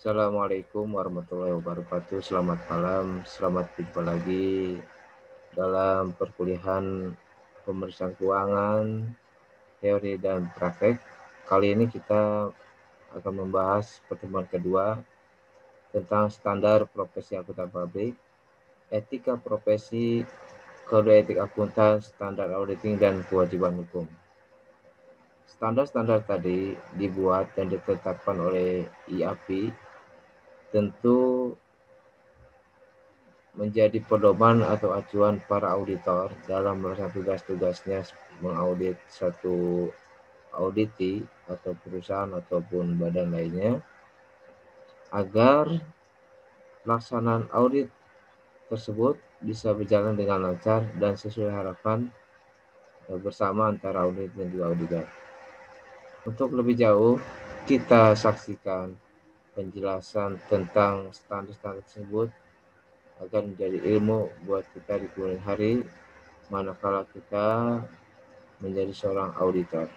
Assalamualaikum warahmatullahi wabarakatuh. Selamat malam, selamat jumpa lagi dalam perkuliahan pemeriksaan keuangan, teori dan praktek. Kali ini kita akan membahas pertemuan kedua tentang standar profesi akuntan publik, etika profesi, kode etik akuntan, standar auditing, dan kewajiban hukum. Standar-standar tadi dibuat dan ditetapkan oleh IAPI, tentu menjadi pedoman atau acuan para auditor dalam melaksanakan tugas-tugasnya mengaudit satu auditi atau perusahaan ataupun badan lainnya, agar pelaksanaan audit tersebut bisa berjalan dengan lancar dan sesuai harapan bersama antara audit dan juga auditor. Untuk lebih jauh, kita saksikan penjelasan tentang standar-standar tersebut agar menjadi ilmu buat kita di kemudian hari manakala kita menjadi seorang auditor.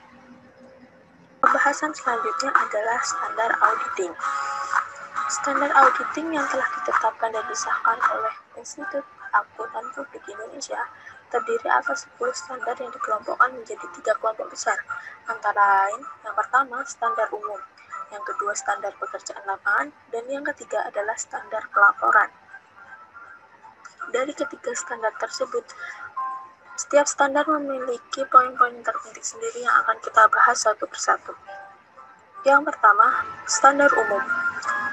Pembahasan selanjutnya adalah standar auditing. Standar auditing yang telah ditetapkan dan disahkan oleh Institut Akuntan Publik Indonesia terdiri atas 10 standar yang dikelompokkan menjadi 3 kelompok besar, antara lain yang pertama standar umum, yang kedua standar pekerjaan lapangan, dan yang ketiga adalah standar pelaporan. Dari ketiga standar tersebut, setiap standar memiliki poin-poin terpenting sendiri yang akan kita bahas satu persatu. Yang pertama, standar umum.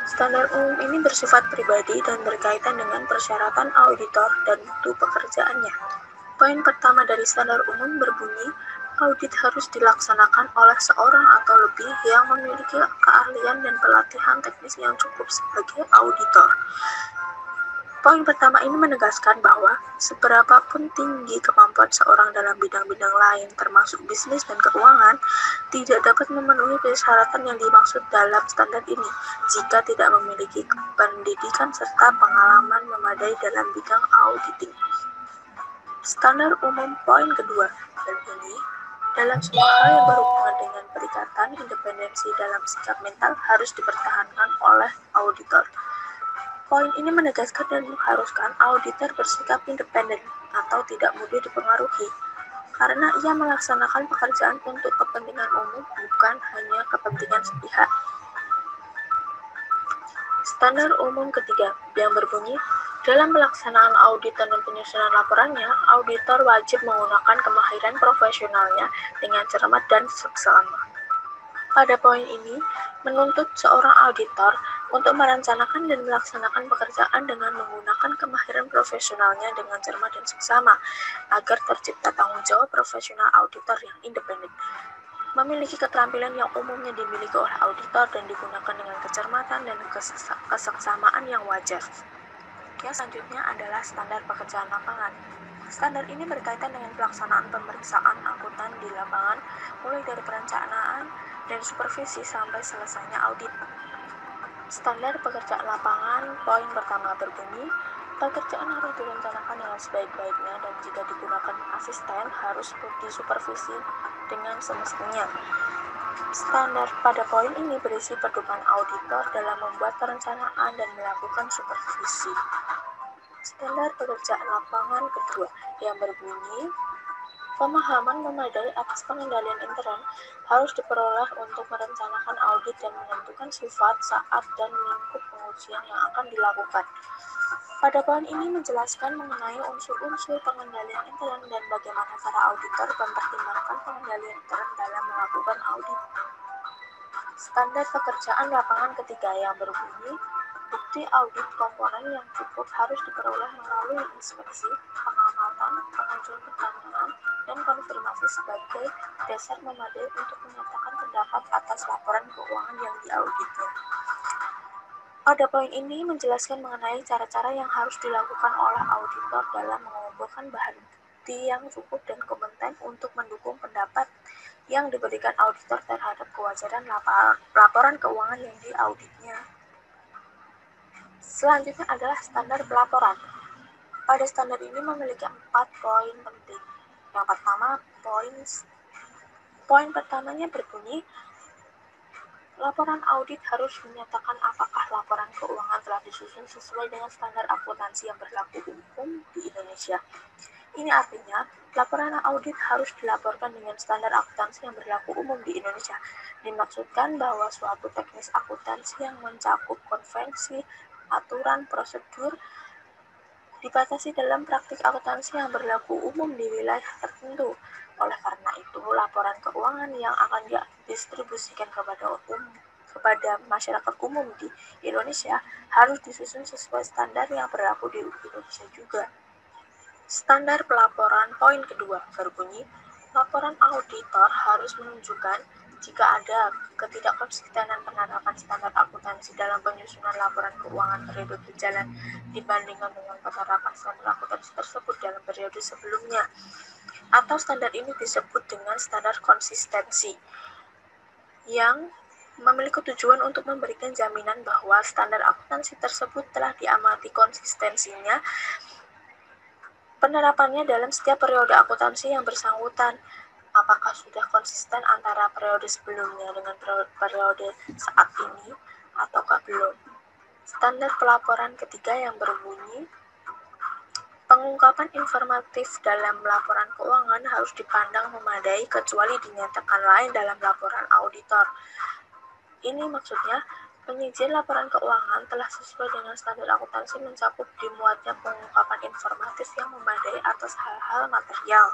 Standar umum ini bersifat pribadi dan berkaitan dengan persyaratan auditor dan mutu pekerjaannya. Poin pertama dari standar umum berbunyi, audit harus dilaksanakan oleh seorang atau lebih yang memiliki keahlian dan pelatihan teknis yang cukup sebagai auditor. Poin pertama ini menegaskan bahwa seberapapun tinggi kemampuan seorang dalam bidang-bidang lain termasuk bisnis dan keuangan tidak dapat memenuhi persyaratan yang dimaksud dalam standar ini jika tidak memiliki pendidikan serta pengalaman memadai dalam bidang auditing. Standar umum poin kedua berbunyi, dalam semua hal yang berhubungan dengan perikatan independensi dalam sikap mental harus dipertahankan oleh auditor. Poin ini menegaskan dan mengharuskan auditor bersikap independen atau tidak mudah dipengaruhi, karena ia melaksanakan pekerjaan untuk kepentingan umum, bukan hanya kepentingan sepihak. Standar umum ketiga yang berbunyi, dalam pelaksanaan audit dan penyusunan laporannya, auditor wajib menggunakan kemahiran profesionalnya dengan cermat dan seksama. Pada poin ini, menuntut seorang auditor untuk merencanakan dan melaksanakan pekerjaan dengan menggunakan kemahiran profesionalnya dengan cermat dan seksama, agar tercipta tanggung jawab profesional auditor yang independen. Memiliki keterampilan yang umumnya dimiliki oleh auditor dan digunakan dengan kecermatan dan keseksamaan yang wajar. Yang selanjutnya adalah standar pekerjaan lapangan. Standar ini berkaitan dengan pelaksanaan pemeriksaan akuntan di lapangan, mulai dari perencanaan dan supervisi sampai selesainya audit. Standar pekerjaan lapangan, poin pertama berbunyi, pekerjaan harus direncanakan dengan sebaik-baiknya dan jika digunakan asisten harus disupervisi dengan semestinya. Standar pada poin ini berisi pedoman auditor dalam membuat perencanaan dan melakukan supervisi. Standar pekerjaan lapangan kedua yang berbunyi, pemahaman memadai atas pengendalian intern harus diperoleh untuk merencanakan audit dan menentukan sifat, saat, dan lingkup pengujian yang akan dilakukan. Pada poin ini menjelaskan mengenai unsur-unsur pengendalian intern dan bagaimana para auditor mempertimbangkan pengendalian intern dalam melakukan audit. Standar pekerjaan lapangan ketiga yang berbunyi, bukti audit komponen yang cukup harus diperoleh melalui inspeksi, pengamatan, pengajuan pertanyaan, dan konfirmasi sebagai dasar memadai untuk menyatakan pendapat atas laporan keuangan yang diauditnya. Pada poin ini menjelaskan mengenai cara-cara yang harus dilakukan oleh auditor dalam mengumpulkan bahan bukti yang cukup dan kompeten untuk mendukung pendapat yang diberikan auditor terhadap kewajaran laporan keuangan yang diauditnya. Selanjutnya adalah standar pelaporan. Pada standar ini memiliki 4 poin penting. Yang pertama, poin pertamanya berbunyi, Laporan audit harus menyatakan apakah laporan keuangan telah disusun sesuai dengan standar akuntansi yang berlaku umum di Indonesia. Ini artinya, laporan audit harus dilaporkan dengan standar akuntansi yang berlaku umum di Indonesia. Dimaksudkan bahwa suatu teknis akuntansi yang mencakup konvensi, aturan, prosedur, dibatasi dalam praktik akuntansi yang berlaku umum di wilayah tertentu. Oleh karena itu, laporan keuangan yang akan didistribusikan kepada masyarakat umum di Indonesia harus disusun sesuai standar yang berlaku di Indonesia juga. Standar pelaporan poin kedua berbunyi, laporan auditor harus menunjukkan jika ada ketidakkonsistenan penerapan standar akuntansi dalam penyusunan laporan keuangan periode berjalan dibandingkan dengan penerapan standar akuntansi tersebut dalam periode sebelumnya, atau standar ini disebut dengan standar konsistensi, yang memiliki tujuan untuk memberikan jaminan bahwa standar akuntansi tersebut telah diamati konsistensinya penerapannya dalam setiap periode akuntansi yang bersangkutan. Apakah sudah konsisten antara periode sebelumnya dengan periode saat ini, ataukah belum? Standar pelaporan ketiga yang berbunyi, pengungkapan informatif dalam laporan keuangan harus dipandang memadai kecuali dinyatakan lain dalam laporan auditor. Ini maksudnya, penyajian laporan keuangan telah sesuai dengan standar akuntansi mencakup dimuatnya pengungkapan informatif yang memadai atas hal-hal material.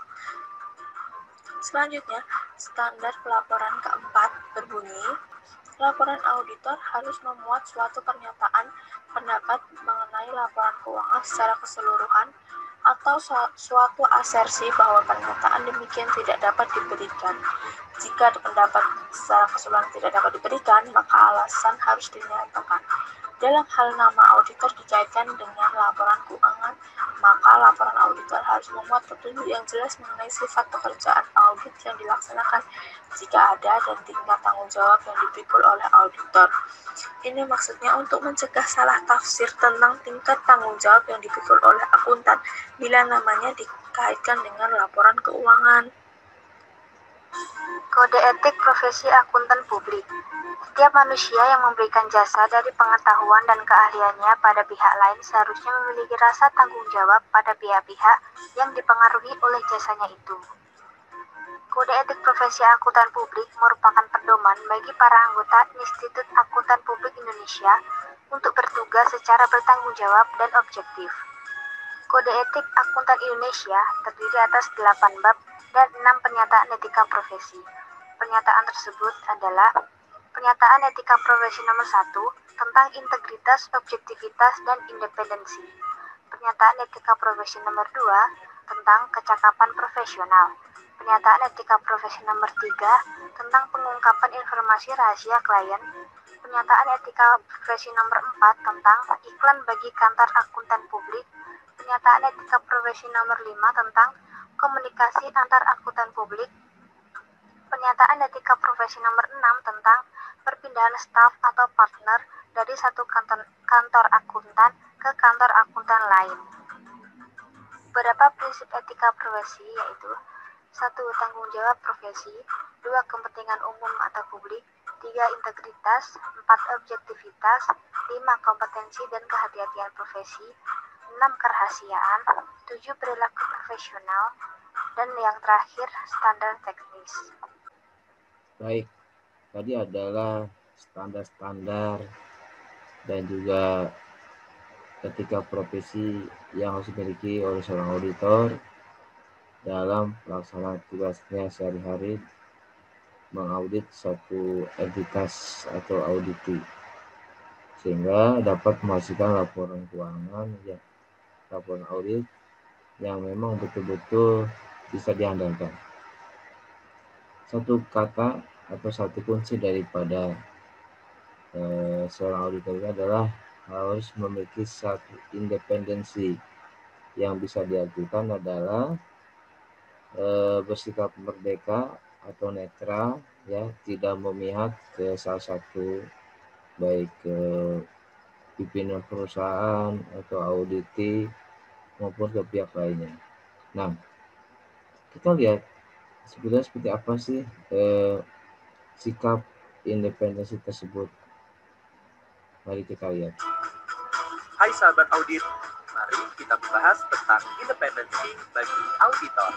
Selanjutnya, standar pelaporan keempat berbunyi, laporan auditor harus memuat suatu pernyataan pendapat mengenai laporan keuangan secara keseluruhan atau suatu asersi bahwa pernyataan demikian tidak dapat diberikan. Jika pendapat secara keseluruhan tidak dapat diberikan, maka alasan harus dinyatakan. Dalam hal nama auditor dikaitkan dengan laporan keuangan, maka laporan auditor harus memuat petunjuk yang jelas mengenai sifat pekerjaan audit yang dilaksanakan jika ada dan tingkat tanggung jawab yang dipikul oleh auditor. Ini maksudnya untuk mencegah salah tafsir tentang tingkat tanggung jawab yang dipikul oleh akuntan bila namanya dikaitkan dengan laporan keuangan. Kode etik profesi akuntan publik. Setiap manusia yang memberikan jasa dari pengetahuan dan keahliannya pada pihak lain seharusnya memiliki rasa tanggung jawab pada pihak-pihak yang dipengaruhi oleh jasanya itu. Kode etik profesi akuntan publik merupakan pedoman bagi para anggota Institut Akuntan Publik Indonesia untuk bertugas secara bertanggung jawab dan objektif. Kode etik akuntan Indonesia terdiri atas 8 bab dan 6 pernyataan etika profesi. Pernyataan tersebut adalah Pernyataan Etika Profesi nomor 1 tentang integritas, objektivitas, dan independensi. Pernyataan Etika Profesi nomor 2 tentang kecakapan profesional. Pernyataan Etika Profesi nomor 3 tentang pengungkapan informasi rahasia klien. Pernyataan Etika Profesi nomor 4 tentang iklan bagi kantor akuntan publik. Pernyataan Etika Profesi nomor 5 tentang komunikasi antar akuntan publik. Pernyataan Etika Profesi nomor 6 tentang perpindahan staf atau partner dari satu kantor akuntan ke kantor akuntan lain. Beberapa prinsip etika profesi yaitu 1. Tanggung jawab profesi, 2. Kepentingan umum atau publik, 3. Integritas, 4. Objektivitas, 5. Kompetensi dan kehati-hatian profesi, 6. Kerahasiaan, 7. Perilaku profesional, dan yang terakhir standar teknis. Baik, tadi adalah standar-standar dan juga etika profesi yang harus dimiliki oleh seorang auditor dalam pelaksanaan tugasnya sehari-hari mengaudit suatu entitas atau auditi, sehingga dapat menghasilkan laporan keuangan ya, laporan audit yang memang betul-betul bisa diandalkan. Satu kata atau satu kunci daripada seorang auditor adalah harus memiliki satu independensi. Yang bisa dilakukan adalah bersikap merdeka atau netral, ya, tidak memihak ke salah satu baik pimpinan perusahaan atau auditi maupun ke pihak lainnya. Nah, kita lihat sebenarnya seperti apa sih sikap independensi tersebut? Mari kita lihat. Hai sahabat audit, mari kita membahas tentang independensi bagi auditor.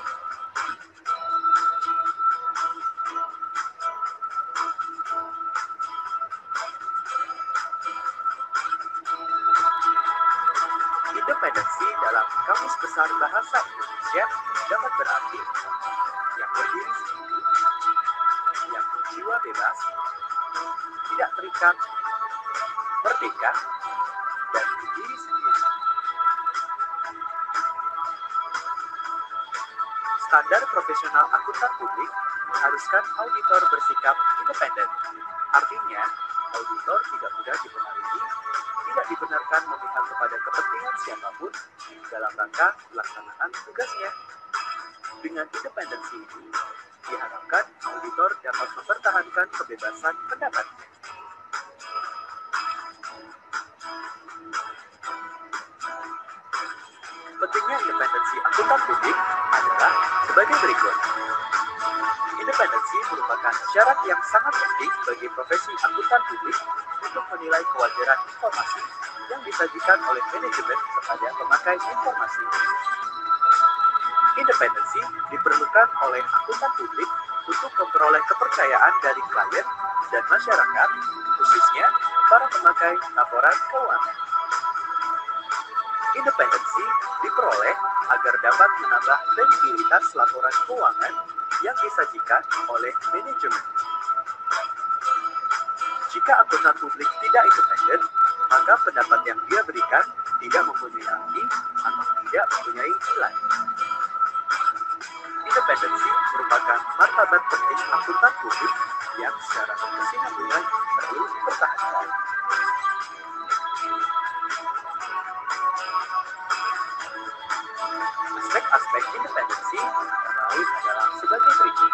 Independensi dalam Kamus Besar Bahasa Indonesia dapat berarti yang berdiri sendiri, yang berjiwa bebas, tidak terikat, merdeka, dan berdiri sendiri. Standar profesional akuntan publik mengharuskan auditor bersikap independen. Artinya, auditor tidak mudah dipengaruhi, tidak dibenarkan memihak kepada kepentingan siapapun dalam rangka pelaksanaan tugasnya. Dengan independensi ini, diharapkan auditor dapat mempertahankan kebebasan pendapatnya. Pentingnya independensi akuntan publik adalah sebagai berikut. Independensi merupakan syarat yang sangat penting bagi profesi akuntan publik untuk menilai kewajaran informasi yang disajikan oleh manajemen kepada pemakai informasi. Independensi diperlukan oleh akuntan publik untuk memperoleh kepercayaan dari klien dan masyarakat, khususnya para pemakai laporan keuangan. Independensi diperoleh agar dapat menambah kredibilitas laporan keuangan yang disajikan oleh manajemen. Jika akuntan publik tidak independen, maka pendapat yang dia berikan tidak mempunyai arti atau tidak mempunyai nilai. Independensi merupakan martabat penting akuntan publik yang secara berkesinambungan perlu dipertahankan. Aspek-aspek independensi antara lain adalah sebagai berikut.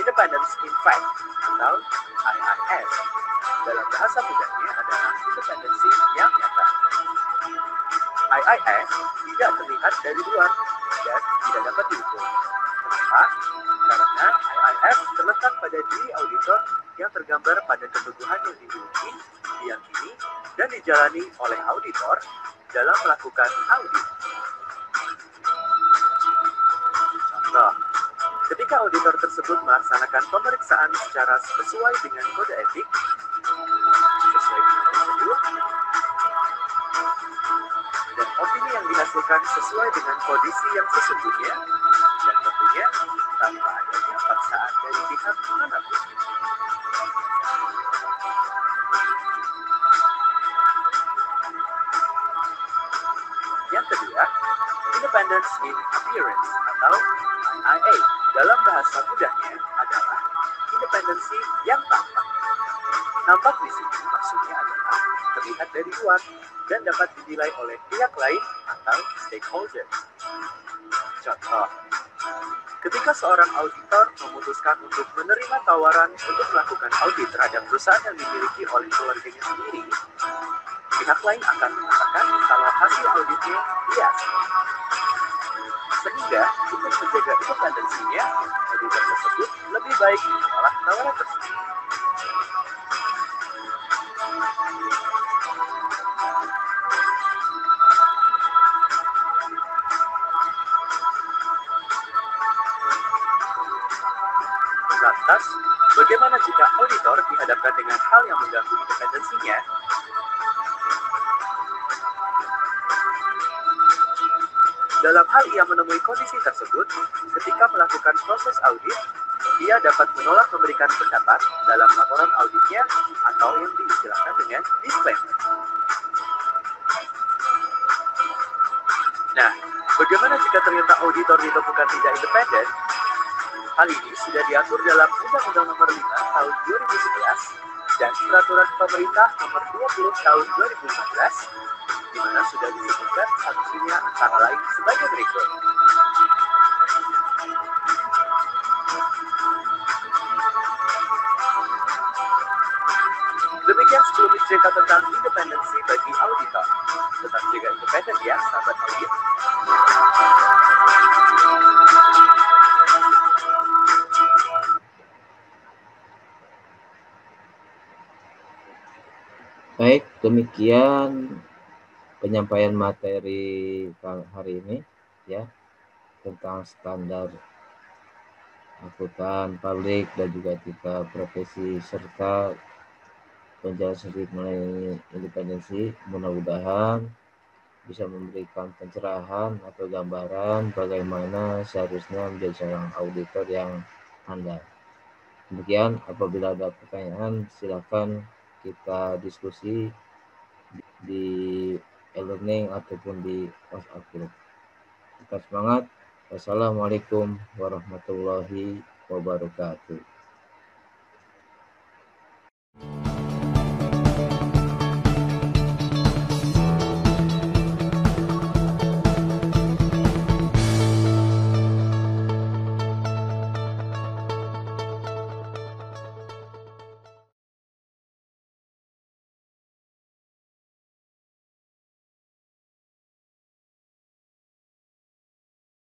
Independence in fact atau IIF dalam bahasa mudahnya adalah independensi yang nyata. IIF tidak terlihat dari luar dan tidak dapat diukur. Kenapa? Karena IIF terletak pada diri auditor yang tergambar pada keteguhan yang dimiliki, diyakini, dan dijalani oleh auditor dalam melakukan audit. Contoh, ketika auditor tersebut melaksanakan pemeriksaan secara sesuai dengan kode etik, sesuai dengan prosedur, dan opini yang dihasilkan sesuai dengan kondisi yang sesungguhnya, dan tentunya tanpa adanya paksaan dari pihak manapun. Yang kedua, independence in appearance atau IA dalam bahasa mudahnya adalah independensi yang tampak. Nampak di sini maksudnya adalah terlihat dari luar dan dapat dinilai oleh pihak lain atau stakeholder. Contoh, ketika seorang auditor memutuskan untuk menerima tawaran untuk melakukan audit terhadap perusahaan yang dimiliki oleh keluarganya sendiri, pihak lain akan mengatakan kalau hasil auditnya bias. Sehingga untuk menjaga independensinya, auditor tersebut lebih baik menolak tawaran tersebut. Lantas, bagaimana jika auditor dihadapkan dengan hal yang mengganggu independensinya? Dalam hal ia menemui kondisi tersebut, ketika melakukan proses audit, ia dapat menolak memberikan pendapat dalam laporan auditnya atau yang diistilahkan dengan disclaimer. Nah, bagaimana jika ternyata auditor ditemukan tidak independen? Hal ini sudah diatur dalam Undang-Undang Nomor 5 Tahun 2011 dan Peraturan Pemerintah Nomor 20 Tahun 2015, di mana sudah disebutkan sanksinya antara lain sebagai berikut. Demikian 10 cerita tentang independensi bagi auditor. Tetap jaga independen ya, sahabat audit. Baik, demikian penyampaian materi hari ini ya tentang standar akuntan publik dan juga etika profesi serta penjelasan mengenai independensi. Mudah-mudahan bisa memberikan pencerahan atau gambaran bagaimana seharusnya menjadi seorang auditor yang handal. Demikian, apabila ada pertanyaan silakan kita diskusi di e-learning ataupun di WhatsApp group. Kita semangat. Wassalamualaikum warahmatullahi wabarakatuh.